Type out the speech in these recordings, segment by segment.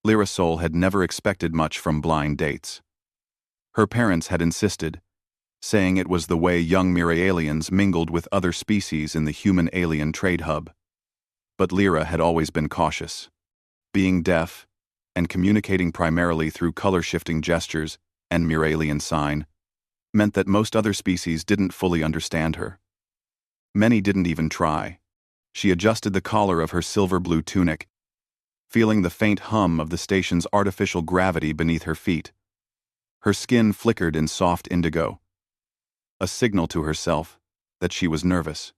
Lyra Soul had never expected much from blind dates. Her parents had insisted, saying it was the way young Mirialians mingled with other species in the human-alien trade hub. But Lyra had always been cautious. Being deaf, and communicating primarily through color-shifting gestures and Miralian sign, meant that most other species didn't fully understand her. Many didn't even try. She adjusted the collar of her silver-blue tunic, feeling the faint hum of the station's artificial gravity beneath her feet. Her skin flickered in soft indigo, a signal to herself that she was nervous.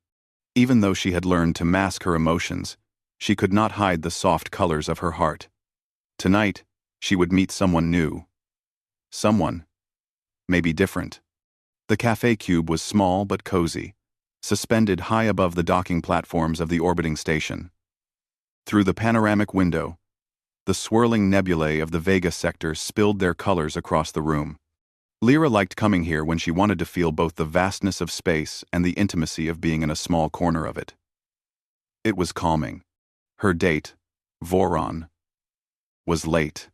Even though she had learned to mask her emotions, she could not hide the soft colors of her heart. Tonight, she would meet someone new. Someone, maybe different. The cafe cube was small but cozy, suspended high above the docking platforms of the orbiting station. Through the panoramic window, the swirling nebulae of the Vega sector spilled their colors across the room. Lyra liked coming here when she wanted to feel both the vastness of space and the intimacy of being in a small corner of it. It was calming. Her date, Voron, was late.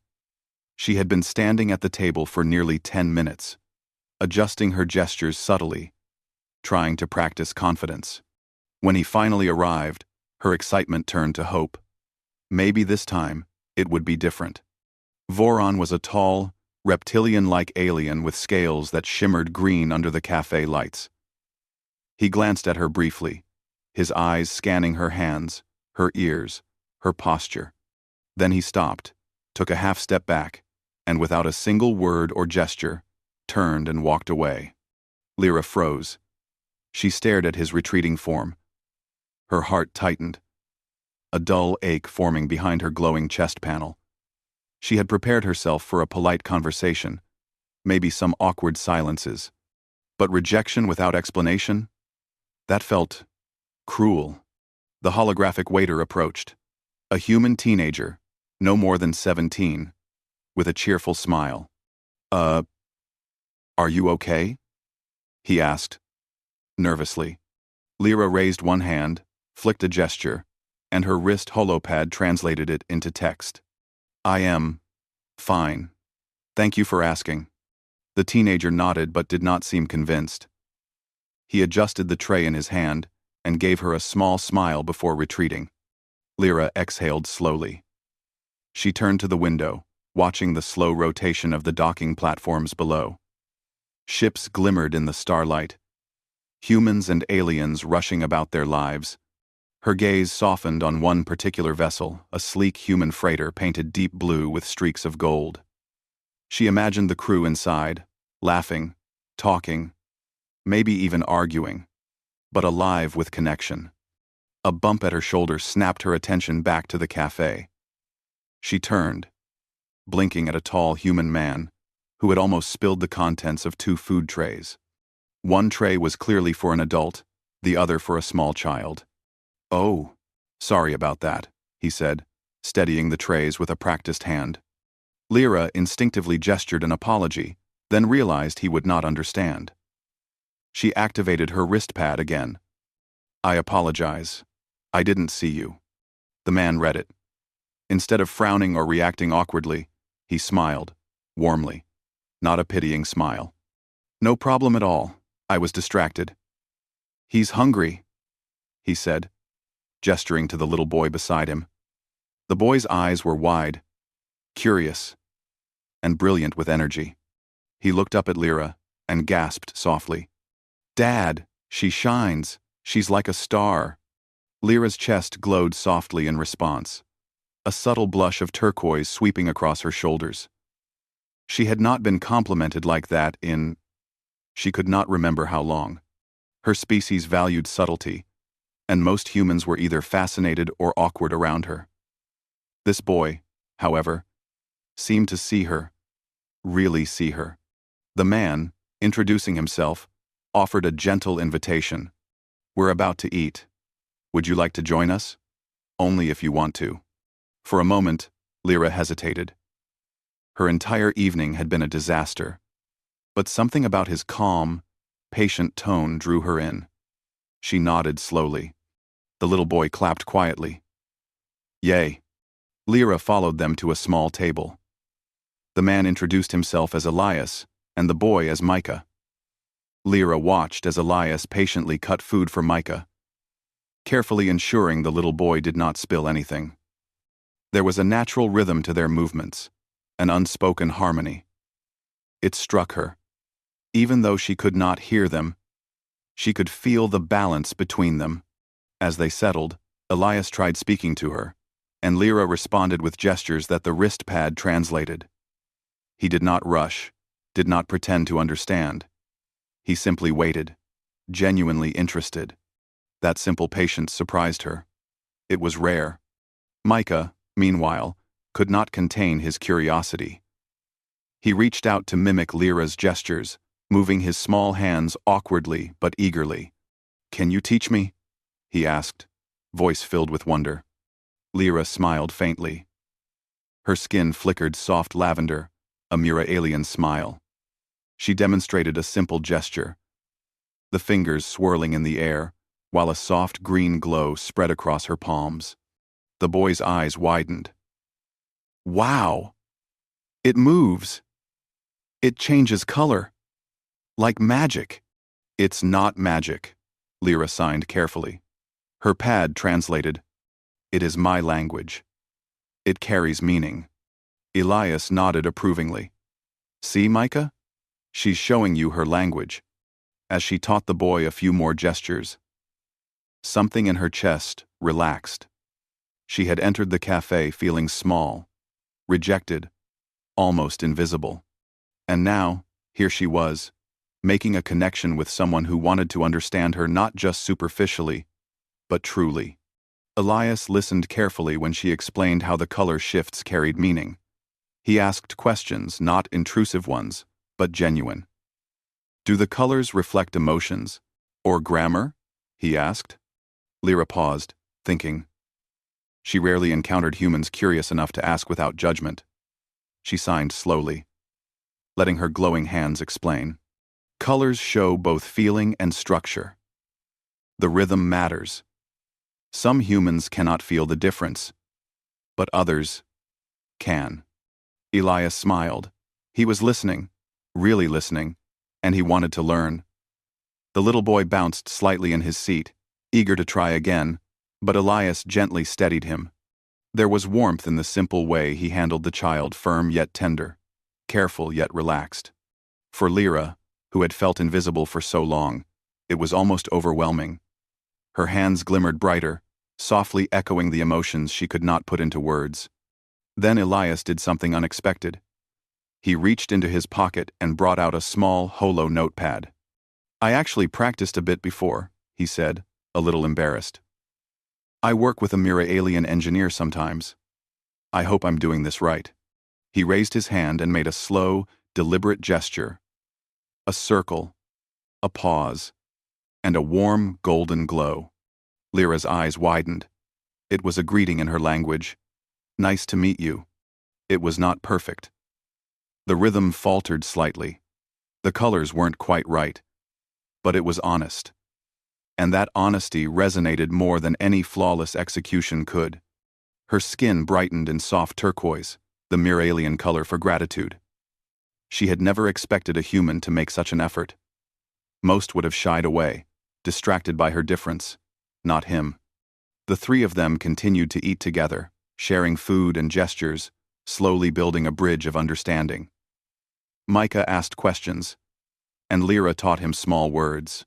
She had been standing at the table for nearly 10 minutes, adjusting her gestures subtly, trying to practice confidence. When he finally arrived, her excitement turned to hope. Maybe this time, it would be different. Voron was a tall, reptilian-like alien with scales that shimmered green under the cafe lights. He glanced at her briefly, his eyes scanning her hands, her ears, her posture. Then he stopped, took a half step back, and without a single word or gesture, turned and walked away. Lyra froze. She stared at his retreating form. Her heart tightened, a dull ache forming behind her glowing chest panel. She had prepared herself for a polite conversation, maybe some awkward silences. But rejection without explanation? That felt cruel. The holographic waiter approached. A human teenager, no more than 17, with a cheerful smile. Are you okay?" he asked, nervously. Lyra raised one hand, flicked a gesture, and her wrist holopad translated it into text. "I am fine. Thank you for asking." The teenager nodded but did not seem convinced. He adjusted the tray in his hand and gave her a small smile before retreating. Lyra exhaled slowly. She turned to the window, watching the slow rotation of the docking platforms below. Ships glimmered in the starlight, humans and aliens rushing about their lives. Her gaze softened on one particular vessel, a sleek human freighter painted deep blue with streaks of gold. She imagined the crew inside, laughing, talking, maybe even arguing, but alive with connection. A bump at her shoulder snapped her attention back to the cafe. She turned, blinking at a tall human man who had almost spilled the contents of 2 food trays. One tray was clearly for an adult, the other for a small child. "Oh, sorry about that," he said, steadying the trays with a practiced hand. Lyra instinctively gestured an apology, then realized he would not understand. She activated her wrist pad again. "I apologize. I didn't see you." The man read it. Instead of frowning or reacting awkwardly, he smiled, warmly, not a pitying smile. "No problem at all. I was distracted." "He's hungry," he said, gesturing to the little boy beside him. The boy's eyes were wide, curious, and brilliant with energy. He looked up at Lyra and gasped softly. "Dad, she shines. She's like a star." Lyra's chest glowed softly in response, a subtle blush of turquoise sweeping across her shoulders. She had not been complimented like that in... she could not remember how long. Her species valued subtlety, and most humans were either fascinated or awkward around her. This boy, however, seemed to see her, really see her. The man, introducing himself, offered a gentle invitation. "We're about to eat. Would you like to join us? Only if you want to." For a moment, Lyra hesitated. Her entire evening had been a disaster, but something about his calm, patient tone drew her in. She nodded slowly. The little boy clapped quietly. "Yay." Lyra followed them to a small table. The man introduced himself as Elias, and the boy as Micah. Lyra watched as Elias patiently cut food for Micah, carefully ensuring the little boy did not spill anything. There was a natural rhythm to their movements, an unspoken harmony. It struck her. Even though she could not hear them, she could feel the balance between them. As they settled, Elias tried speaking to her, and Lyra responded with gestures that the wrist pad translated. He did not rush, did not pretend to understand. He simply waited, genuinely interested. That simple patience surprised her. It was rare. Micah, meanwhile, could not contain his curiosity. He reached out to mimic Lyra's gestures, moving his small hands awkwardly but eagerly. "Can you teach me?" he asked, voice filled with wonder. Lyra smiled faintly. Her skin flickered soft lavender, a Mira-alien smile. She demonstrated a simple gesture, the fingers swirling in the air, while a soft green glow spread across her palms. The boy's eyes widened. "Wow! It moves! It changes color! Like magic!" "It's not magic," Lyra signed carefully. Her pad translated, "It is my language. It carries meaning." Elias nodded approvingly. "See, Micah? She's showing you her language." As she taught the boy a few more gestures, something in her chest relaxed. She had entered the cafe feeling small, rejected, almost invisible. And now, here she was, making a connection with someone who wanted to understand her not just superficially, but truly. Elias listened carefully when she explained how the color shifts carried meaning. He asked questions, not intrusive ones, but genuine. "Do the colors reflect emotions, or grammar?" he asked. Lyra paused, thinking. She rarely encountered humans curious enough to ask without judgment. She signed slowly, letting her glowing hands explain. "Colors show both feeling and structure. The rhythm matters. Some humans cannot feel the difference, but others can." Elias smiled. He was listening, really listening, and he wanted to learn. The little boy bounced slightly in his seat, eager to try again, but Elias gently steadied him. There was warmth in the simple way he handled the child, firm yet tender, careful yet relaxed. For Lyra, who had felt invisible for so long, it was almost overwhelming. Her hands glimmered brighter, softly echoing the emotions she could not put into words. Then Elias did something unexpected. He reached into his pocket and brought out a small, holo notepad. "I actually practiced a bit before," he said, a little embarrassed. "I work with a Mira-alien engineer sometimes. I hope I'm doing this right." He raised his hand and made a slow, deliberate gesture. A circle, a pause, and a warm, golden glow. Lyra's eyes widened. It was a greeting in her language. "Nice to meet you." It was not perfect. The rhythm faltered slightly. The colors weren't quite right. But it was honest. And that honesty resonated more than any flawless execution could. Her skin brightened in soft turquoise, the Mira-alien color for gratitude. She had never expected a human to make such an effort. Most would have shied away, distracted by her difference. Not him. The three of them continued to eat together, sharing food and gestures, slowly building a bridge of understanding. Micah asked questions, and Lyra taught him small words.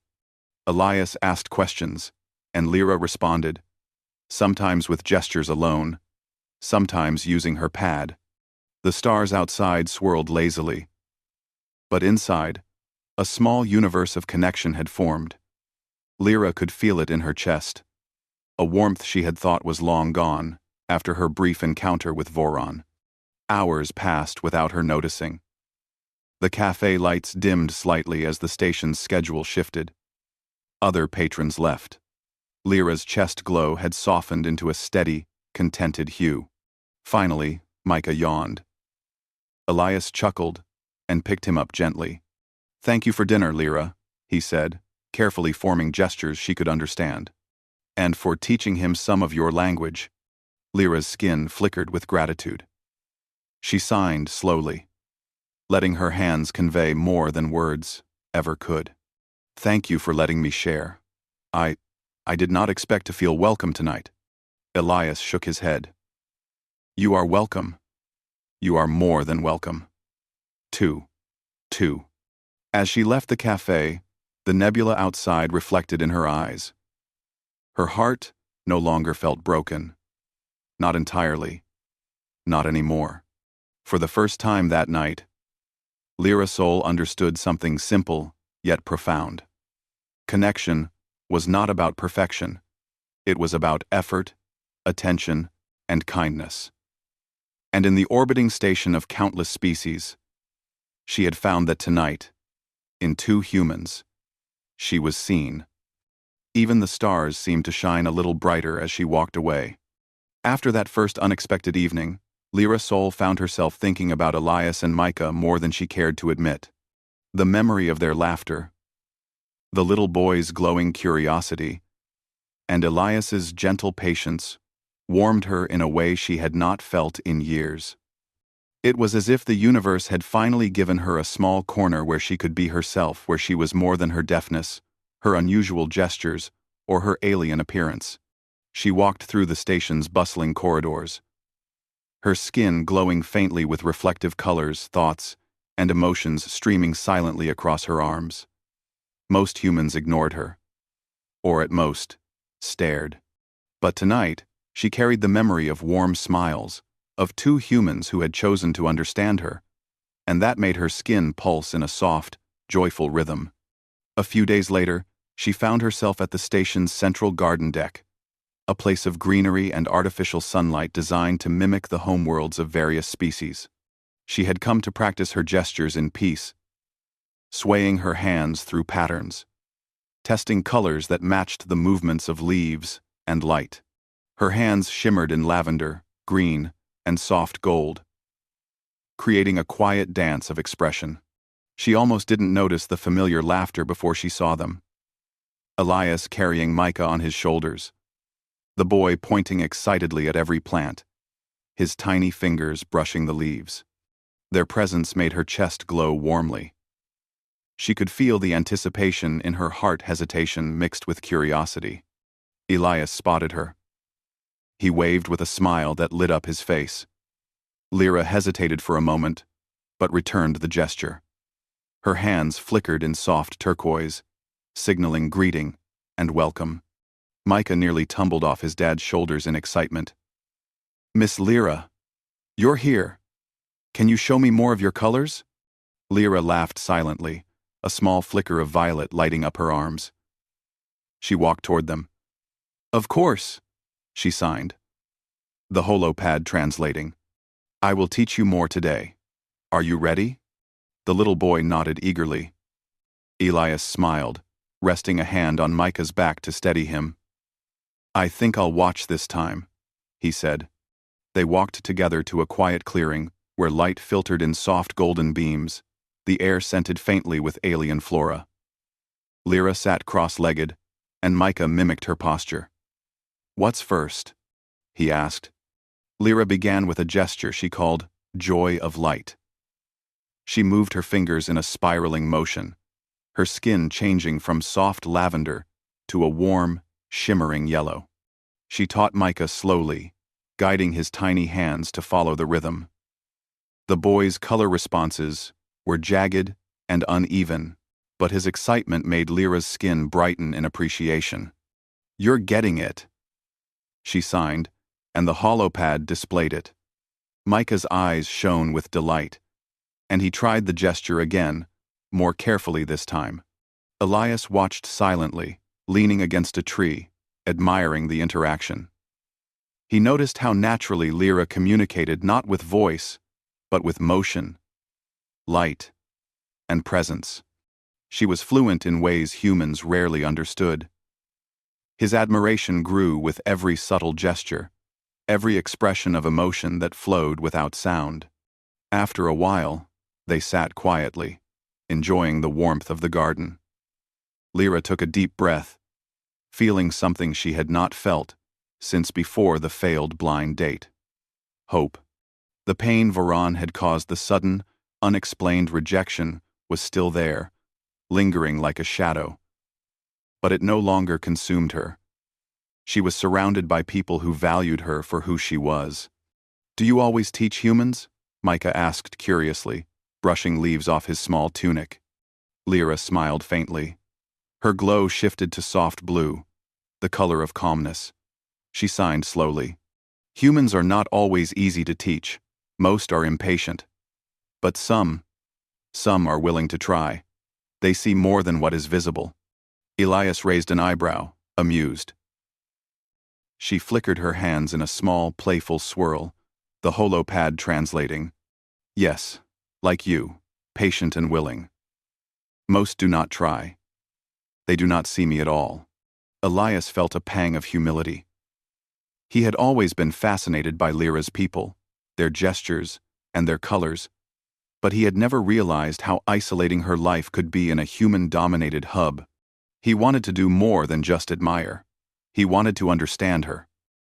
Elias asked questions, and Lyra responded, sometimes with gestures alone, sometimes using her pad. The stars outside swirled lazily. But inside, a small universe of connection had formed. Lyra could feel it in her chest, a warmth she had thought was long gone after her brief encounter with Voron. Hours passed without her noticing. The cafe lights dimmed slightly as the station's schedule shifted. Other patrons left. Lyra's chest glow had softened into a steady, contented hue. Finally, Micah yawned. Elias chuckled and picked him up gently. "Thank you for dinner, Lyra," he said, carefully forming gestures she could understand. "And for teaching him some of your language." Lyra's skin flickered with gratitude. She signed slowly, letting her hands convey more than words ever could. Thank you for letting me share. I did not expect to feel welcome tonight. Elias shook his head. You are welcome. You are more than welcome. 2. As she left the cafe, the nebula outside reflected in her eyes. Her heart no longer felt broken. Not entirely. Not anymore. For the first time that night, Lyra's soul understood something simple yet profound. Connection was not about perfection. It was about effort, attention, and kindness. And in the orbiting station of countless species, she had found that tonight, in 2 humans, she was seen. Even the stars seemed to shine a little brighter as she walked away. After that first unexpected evening, Lyra's soul found herself thinking about Elias and Micah more than she cared to admit. The memory of their laughter, the little boy's glowing curiosity, and Elias's gentle patience warmed her in a way she had not felt in years. It was as if the universe had finally given her a small corner where she could be herself, where she was more than her deafness, her unusual gestures, or her alien appearance. She walked through the station's bustling corridors, her skin glowing faintly with reflective colors, thoughts, and emotions streaming silently across her arms. Most humans ignored her, or at most, stared. But tonight, she carried the memory of warm smiles, of 2 humans who had chosen to understand her, and that made her skin pulse in a soft, joyful rhythm. A few days later, she found herself at the station's central garden deck, a place of greenery and artificial sunlight designed to mimic the homeworlds of various species. She had come to practice her gestures in peace, swaying her hands through patterns, testing colors that matched the movements of leaves and light. Her hands shimmered in lavender, green, and soft gold, creating a quiet dance of expression. She almost didn't notice the familiar laughter before she saw them. Elias carrying Micah on his shoulders, the boy pointing excitedly at every plant, his tiny fingers brushing the leaves. Their presence made her chest glow warmly. She could feel the anticipation in her heart, hesitation mixed with curiosity. Elias spotted her. He waved with a smile that lit up his face. Lyra hesitated for a moment, but returned the gesture. Her hands flickered in soft turquoise, signaling greeting and welcome. Micah nearly tumbled off his dad's shoulders in excitement. Miss Lyra, you're here. Can you show me more of your colors? Lyra laughed silently, a small flicker of violet lighting up her arms. She walked toward them. Of course, she signed. The holopad translating. I will teach you more today. Are you ready? The little boy nodded eagerly. Elias smiled, resting a hand on Micah's back to steady him. I think I'll watch this time, he said. They walked together to a quiet clearing where light filtered in soft golden beams, the air scented faintly with alien flora. Lyra sat cross-legged, and Micah mimicked her posture. What's first? He asked. Lyra began with a gesture she called Joy of Light. She moved her fingers in a spiraling motion, her skin changing from soft lavender to a warm, shimmering yellow. She taught Micah slowly, guiding his tiny hands to follow the rhythm. The boy's color responses were jagged and uneven, but his excitement made Lyra's skin brighten in appreciation. You're getting it, she signed, and the holopad displayed it. Micah's eyes shone with delight, and he tried the gesture again, more carefully this time. Elias watched silently, leaning against a tree, admiring the interaction. He noticed how naturally Lyra communicated not with voice, but with motion, light, and presence. She was fluent in ways humans rarely understood. His admiration grew with every subtle gesture, every expression of emotion that flowed without sound. After a while, they sat quietly, enjoying the warmth of the garden. Lyra took a deep breath, feeling something she had not felt since before the failed blind date. Hope. The pain Varan had caused the sudden, unexplained rejection was still there, lingering like a shadow. But it no longer consumed her. She was surrounded by people who valued her for who she was. "Do you always teach humans?" Micah asked curiously, brushing leaves off his small tunic. Lyra smiled faintly. Her glow shifted to soft blue, the color of calmness. She signed slowly. "Humans are not always easy to teach. Most are impatient. But some are willing to try. They see more than what is visible." Elias raised an eyebrow, amused. She flickered her hands in a small, playful swirl, the holopad translating. "Yes, like you, patient and willing. Most do not try. They do not see me at all." Elias felt a pang of humility. He had always been fascinated by Lyra's people, their gestures, and their colors, but he had never realized how isolating her life could be in a human-dominated hub. He wanted to do more than just admire. He wanted to understand her.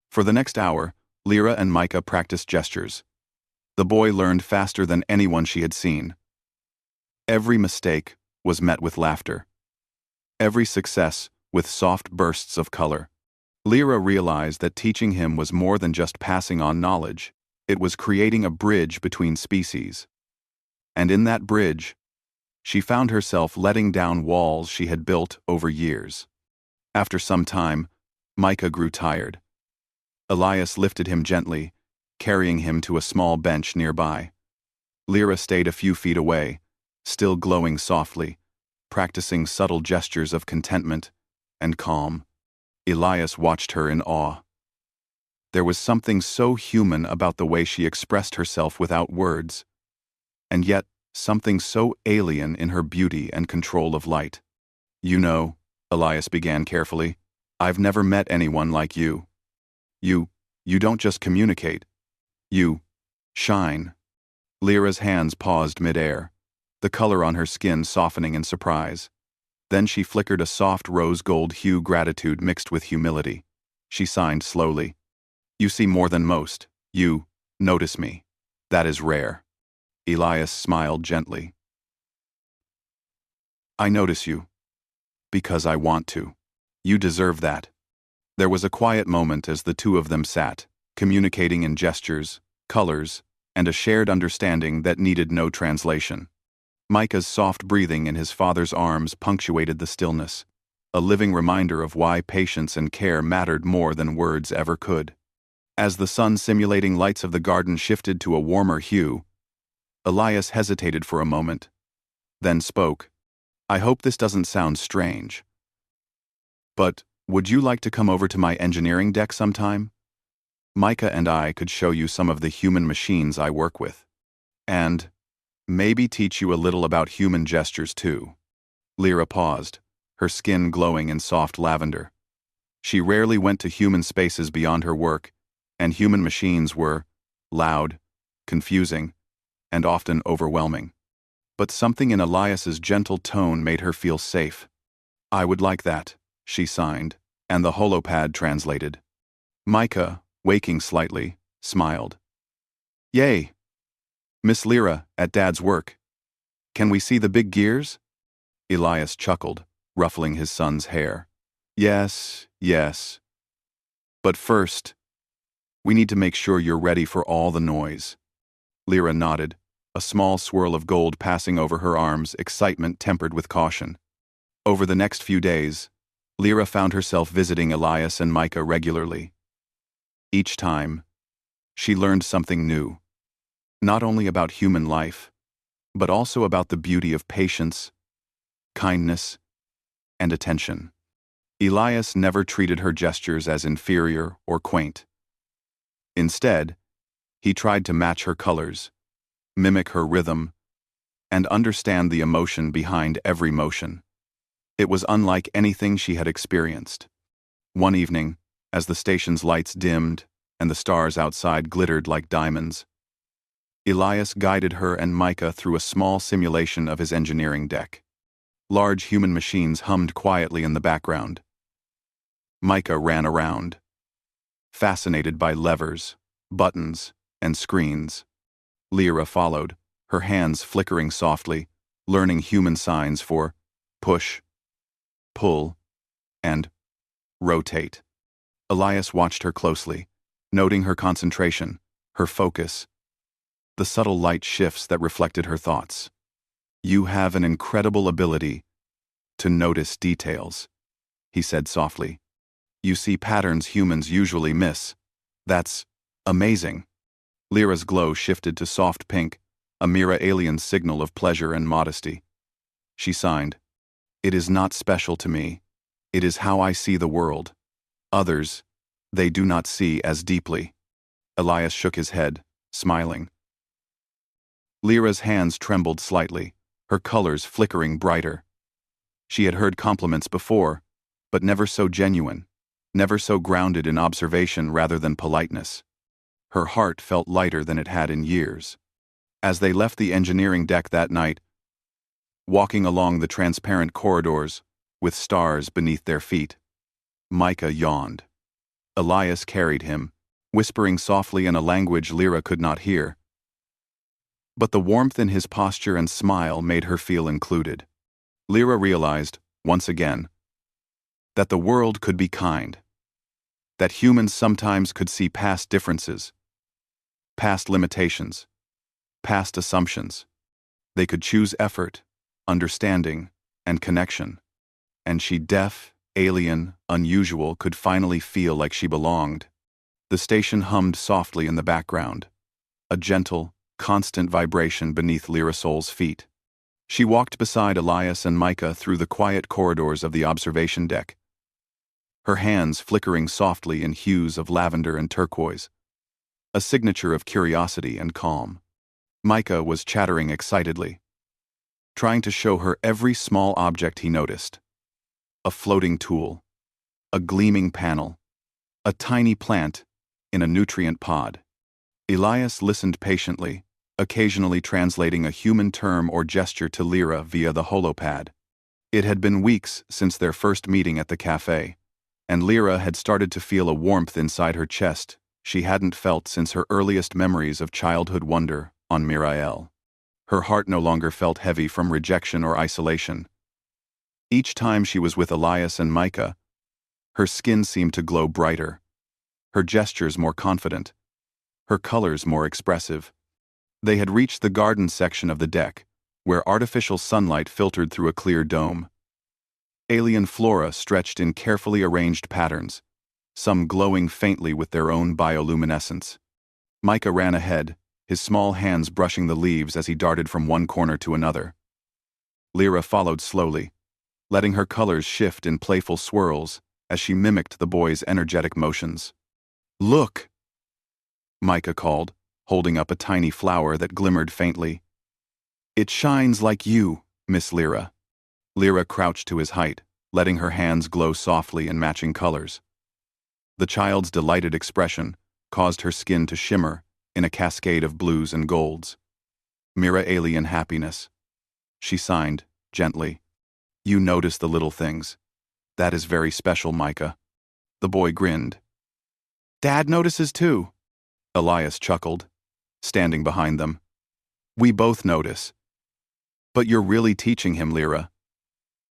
For the next hour, Lyra and Micah practiced gestures. The boy learned faster than anyone she had seen. Every mistake was met with laughter. Every success with soft bursts of color. Lyra realized that teaching him was more than just passing on knowledge. It was creating a bridge between species. And in that bridge, she found herself letting down walls she had built over years. After some time, Micah grew tired. Elias lifted him gently, carrying him to a small bench nearby. Lyra stayed a few feet away, still glowing softly, practicing subtle gestures of contentment and calm. Elias watched her in awe. There was something so human about the way she expressed herself without words, and yet something so alien in her beauty and control of light. "You know," Elias began carefully, "I've never met anyone like you. You don't just communicate. You shine." Lyra's hands paused mid-air, the color on her skin softening in surprise. Then she flickered a soft rose-gold hue, gratitude mixed with humility. She signed slowly. "You see more than most. You notice me. That is rare." Elias smiled gently. "I notice you. Because I want to. You deserve that." There was a quiet moment as the two of them sat, communicating in gestures, colors, and a shared understanding that needed no translation. Micah's soft breathing in his father's arms punctuated the stillness, a living reminder of why patience and care mattered more than words ever could. As the sun-simulating lights of the garden shifted to a warmer hue, Elias hesitated for a moment, then spoke. "I hope this doesn't sound strange, but would you like to come over to my engineering deck sometime? Micah and I could show you some of the human machines I work with. And maybe teach you a little about human gestures too." Lyra paused, her skin glowing in soft lavender. She rarely went to human spaces beyond her work, and human machines were loud, confusing, and often overwhelming. But something in Elias's gentle tone made her feel safe. "I would like that," she signed, and the holopad translated. Micah, waking slightly, smiled. "Yay! Miss Lyra, at Dad's work. Can we see the big gears?" Elias chuckled, ruffling his son's hair. Yes. But first, we need to make sure you're ready for all the noise." Lyra nodded, a small swirl of gold passing over her arms, excitement tempered with caution. Over the next few days, Lyra found herself visiting Elias and Micah regularly. Each time, she learned something new, not only about human life, but also about the beauty of patience, kindness, and attention. Elias never treated her gestures as inferior or quaint. Instead, he tried to match her colors, mimic her rhythm, and understand the emotion behind every motion. It was unlike anything she had experienced. One evening, as the station's lights dimmed and the stars outside glittered like diamonds, Elias guided her and Micah through a small simulation of his engineering deck. Large human machines hummed quietly in the background. Micah ran around, fascinated by levers, buttons, and screens. Lyra followed, her hands flickering softly, learning human signs for push, pull, and rotate. Elias watched her closely, noting her concentration, her focus, the subtle light shifts that reflected her thoughts. "You have an incredible ability to notice details," he said softly. "You see patterns humans usually miss. That's amazing." Lyra's glow shifted to soft pink, a Mira alien's signal of pleasure and modesty. She signed, "It is not special to me. It is how I see the world. Others, they do not see as deeply." Elias shook his head, smiling. Lyra's hands trembled slightly, her colors flickering brighter. She had heard compliments before, but never so genuine, never so grounded in observation rather than politeness. Her heart felt lighter than it had in years. As they left the engineering deck that night, walking along the transparent corridors, with stars beneath their feet, Micah yawned. Elias carried him, whispering softly in a language Lyra could not hear. But the warmth in his posture and smile made her feel included. Lyra realized, once again, that the world could be kind, that humans sometimes could see past differences, past limitations, past assumptions. They could choose effort, understanding, and connection. And she, deaf, alien, unusual, could finally feel like she belonged. The station hummed softly in the background, a gentle, constant vibration beneath Lyrasol's feet. She walked beside Elias and Micah through the quiet corridors of the observation deck, her hands flickering softly in hues of lavender and turquoise, a signature of curiosity and calm. Micah was chattering excitedly, trying to show her every small object he noticed. A floating tool, a gleaming panel, a tiny plant in a nutrient pod. Elias listened patiently, occasionally translating a human term or gesture to Lyra via the holopad. It had been weeks since their first meeting at the cafe, and Lyra had started to feel a warmth inside her chest she hadn't felt since her earliest memories of childhood wonder on Mirael. Her heart no longer felt heavy from rejection or isolation. Each time she was with Elias and Micah, her skin seemed to glow brighter, her gestures more confident, her colors more expressive. They had reached the garden section of the deck, where artificial sunlight filtered through a clear dome. Alien flora stretched in carefully arranged patterns, some glowing faintly with their own bioluminescence. Micah ran ahead, his small hands brushing the leaves as he darted from one corner to another. Lyra followed slowly, letting her colors shift in playful swirls as she mimicked the boy's energetic motions. "Look!" Micah called, holding up a tiny flower that glimmered faintly. "It shines like you, Miss Lyra." Lyra crouched to his height, letting her hands glow softly in matching colors. The child's delighted expression caused her skin to shimmer in a cascade of blues and golds. Mira alien happiness. She signed, gently. "You notice the little things. That is very special, Micah." The boy grinned. "Dad notices too." Elias chuckled, standing behind them. "We both notice. But you're really teaching him, Lyra.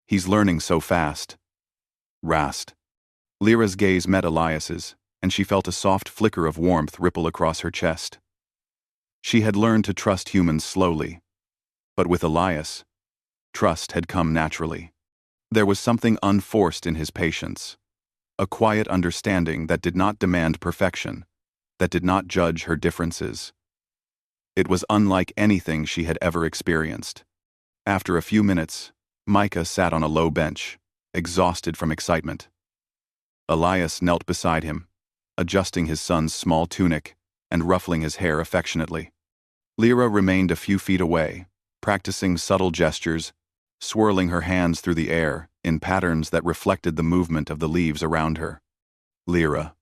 He's learning so fast." Rast. Lyra's gaze met Elias's, and she felt a soft flicker of warmth ripple across her chest. She had learned to trust humans slowly, but with Elias, trust had come naturally. There was something unforced in his patience, a quiet understanding that did not demand perfection, that did not judge her differences. It was unlike anything she had ever experienced. After a few minutes, Micah sat on a low bench, exhausted from excitement. Elias knelt beside him, adjusting his son's small tunic and ruffling his hair affectionately. Lyra remained a few feet away, practicing subtle gestures, swirling her hands through the air in patterns that reflected the movement of the leaves around her. "Lyra,"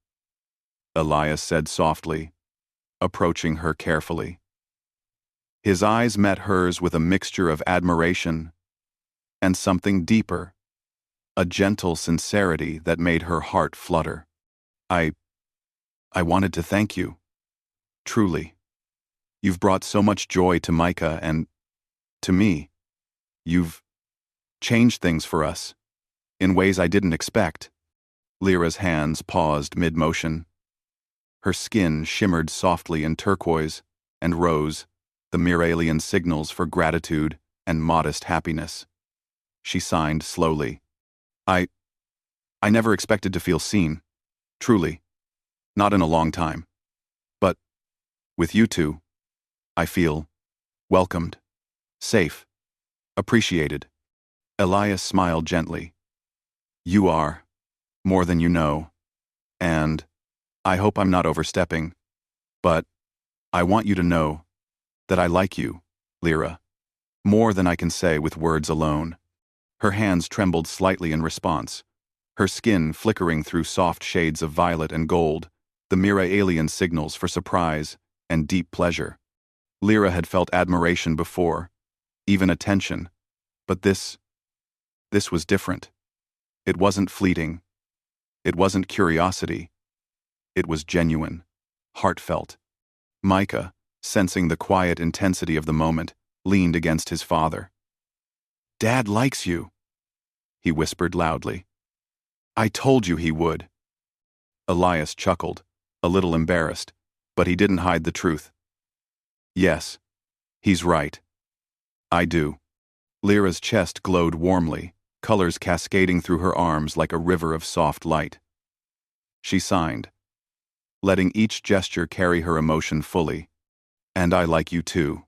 Elias said softly, approaching her carefully. His eyes met hers with a mixture of admiration and something deeper, a gentle sincerity that made her heart flutter. I wanted to thank you. Truly. You've brought so much joy to Micah and to me. You've changed things for us in ways I didn't expect. Lyra's hands paused mid-motion. Her skin shimmered softly in turquoise and rose, the Miralian signals for gratitude and modest happiness. She signed slowly. I never expected to feel seen. Truly. Not in a long time. But with you two, I feel welcomed, safe, appreciated. Elias smiled gently. You are more than you know, and I hope I'm not overstepping, but I want you to know that I like you, Lyra, more than I can say with words alone. Her hands trembled slightly in response, her skin flickering through soft shades of violet and gold, the Miralian signals for surprise and deep pleasure. Lyra had felt admiration before, even attention, but this was different. It wasn't fleeting. It wasn't curiosity. It was genuine, heartfelt. Micah, sensing the quiet intensity of the moment, leaned against his father. Dad likes you, he whispered loudly. I told you he would. Elias chuckled, a little embarrassed, but he didn't hide the truth. Yes, he's right. I do. Lyra's chest glowed warmly, colors cascading through her arms like a river of soft light. She signed, letting each gesture carry her emotion fully. And I like you too.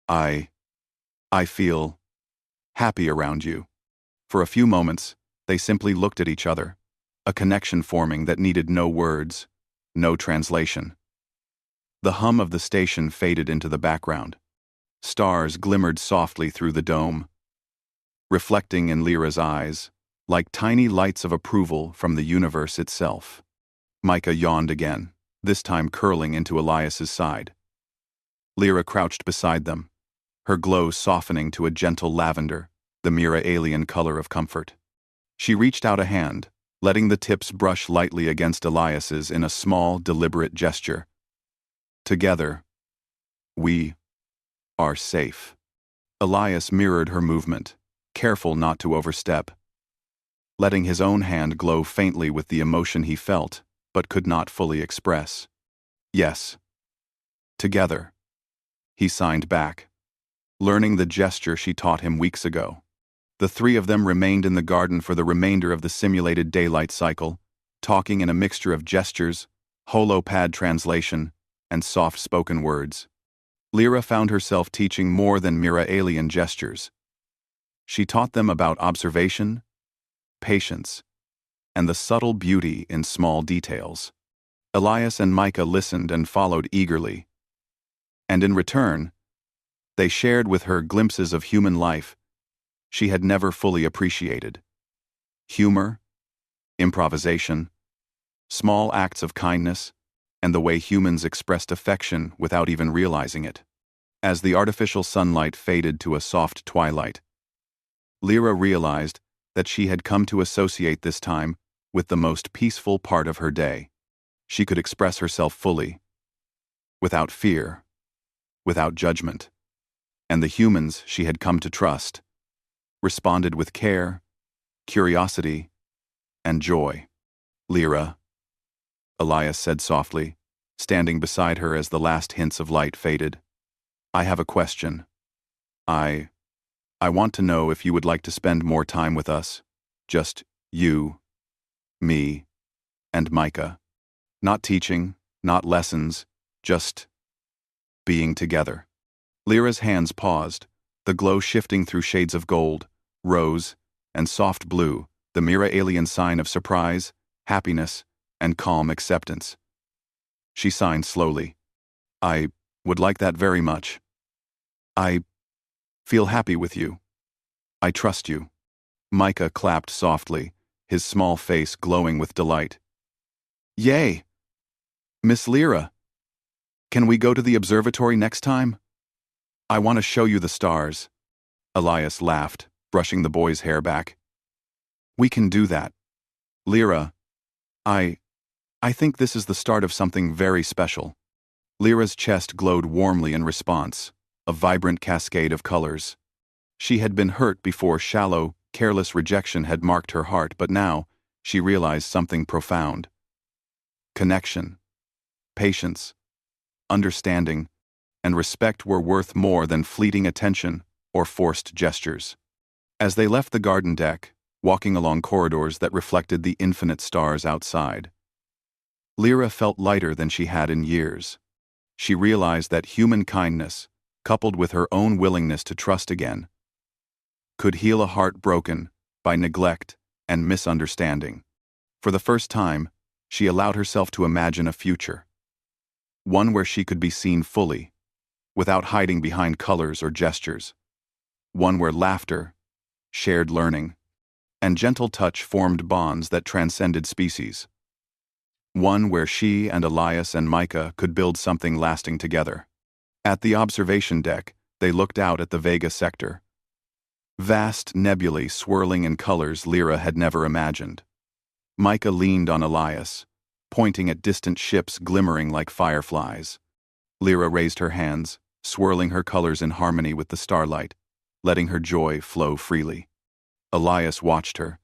I feel happy around you. For a few moments, they simply looked at each other, a connection forming that needed no words, no translation. The hum of the station faded into the background. Stars glimmered softly through the dome, reflecting in Lyra's eyes, like tiny lights of approval from the universe itself. Micah yawned again, this time curling into Elias's side. Lyra crouched beside them, her glow softening to a gentle lavender, the Miralian color of comfort. She reached out a hand, letting the tips brush lightly against Elias's in a small, deliberate gesture. Together, we are safe. Elias mirrored her movement, careful not to overstep, letting his own hand glow faintly with the emotion he felt, but could not fully express. Yes. Together. He signed back, learning the gesture she taught him weeks ago. The three of them remained in the garden for the remainder of the simulated daylight cycle, talking in a mixture of gestures, holopad translation, and soft-spoken words. Lyra found herself teaching more than Miralian gestures. She taught them about observation, patience, and the subtle beauty in small details. Elias and Micah listened and followed eagerly. And in return, they shared with her glimpses of human life she had never fully appreciated. Humor, improvisation, small acts of kindness, and the way humans expressed affection without even realizing it. As the artificial sunlight faded to a soft twilight, Lyra realized that she had come to associate this time with the most peaceful part of her day. She could express herself fully, without fear, without judgment, and the humans she had come to trust responded with care, curiosity, and joy. Lyra, Elias said softly, standing beside her as the last hints of light faded. I have a question. I want to know if you would like to spend more time with us. Just you, me, and Micah. Not teaching, not lessons, just being together. Lyra's hands paused, the glow shifting through shades of gold, rose, and soft blue, the Miralian sign of surprise, happiness, and calm acceptance. She signed slowly. I would like that very much. I feel happy with you. I trust you. Micah clapped softly, his small face glowing with delight. Yay! Miss Lyra, can we go to the observatory next time? I want to show you the stars. Elias laughed, brushing the boy's hair back. We can do that. Lyra, I I think this is the start of something very special. Lyra's chest glowed warmly in response, a vibrant cascade of colors. She had been hurt before shallow, careless rejection had marked her heart, but now she realized something profound. Connection, patience, understanding, and respect were worth more than fleeting attention or forced gestures. As they left the garden deck, walking along corridors that reflected the infinite stars outside, Lyra felt lighter than she had in years. She realized that human kindness, coupled with her own willingness to trust again, could heal a heart broken by neglect and misunderstanding. For the first time, she allowed herself to imagine a future. One where she could be seen fully, without hiding behind colors or gestures. One where laughter, shared learning, and gentle touch formed bonds that transcended species. One where she and Elias and Micah could build something lasting together. At the observation deck, they looked out at the Vega sector. Vast nebulae swirling in colors Lyra had never imagined. Micah leaned on Elias, pointing at distant ships glimmering like fireflies. Lyra raised her hands, swirling her colors in harmony with the starlight, letting her joy flow freely. Elias watched her,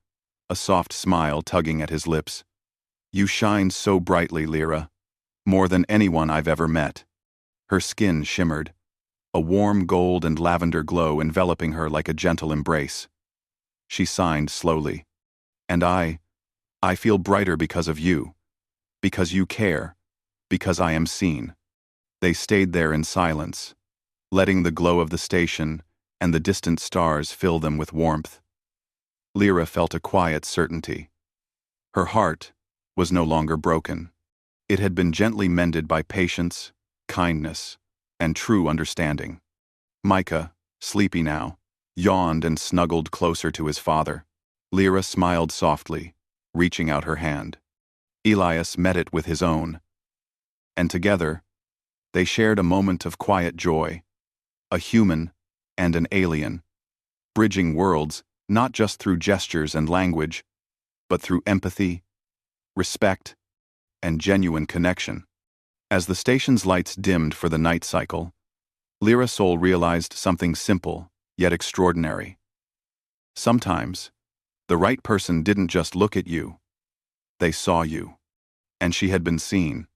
a soft smile tugging at his lips. "You shine so brightly, Lyra, more than anyone I've ever met." Her skin shimmered, a warm gold and lavender glow enveloping her like a gentle embrace. She signed slowly. "And I feel brighter because of you. Because you care. Because I am seen." They stayed there in silence, letting the glow of the station and the distant stars fill them with warmth. Lyra felt a quiet certainty. Her heart was no longer broken. It had been gently mended by patience, kindness, and true understanding. Micah, sleepy now, yawned and snuggled closer to his father. Lyra smiled softly, reaching out her hand. Elias met it with his own. And together, they shared a moment of quiet joy, a human and an alien, bridging worlds not just through gestures and language, but through empathy, respect, and genuine connection. As the station's lights dimmed for the night cycle, Lyra Soul realized something simple, yet extraordinary. Sometimes, the right person didn't just look at you, they saw you. And she had been seen.